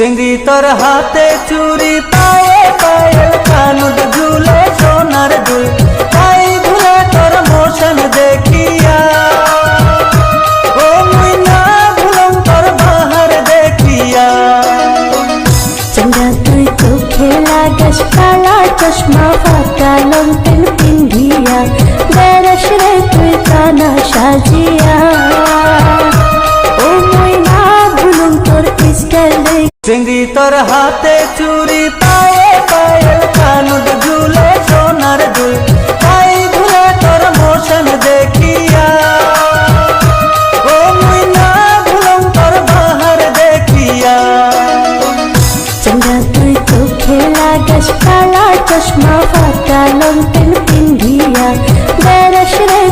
চিংড়ি তোর হাতে চুরি পায়ে পায়েল কানুদ ঝুলে সোনার দুল তাই ভুলে তোর মোশন দেখিয়া ও মুই না ভুলম তোর বাহার দেখিয়া। চন্দ্রা তুই চোখে লাগাস কালা চশমা ফাটা লঙ্কেন পিন্ধিয়া বেরস রে তুই কানা সাজিয়া ও মুই না ভুলুম তোর স্টাইল দেখ। চিংড়ি তোর হাতে চুরি পায়ে পায়েল কানুদ ঝুলে সোনার দুল তাই ভুলে তোর মোশন দেখিয়া ও মুই না ভুলম তোর বাহার দেখিয়া। চন্দ্রা তুই চোখে লাগাস কালা চশমা ফাটা লঙ্কেন পিন্ধিয়া বেরস রে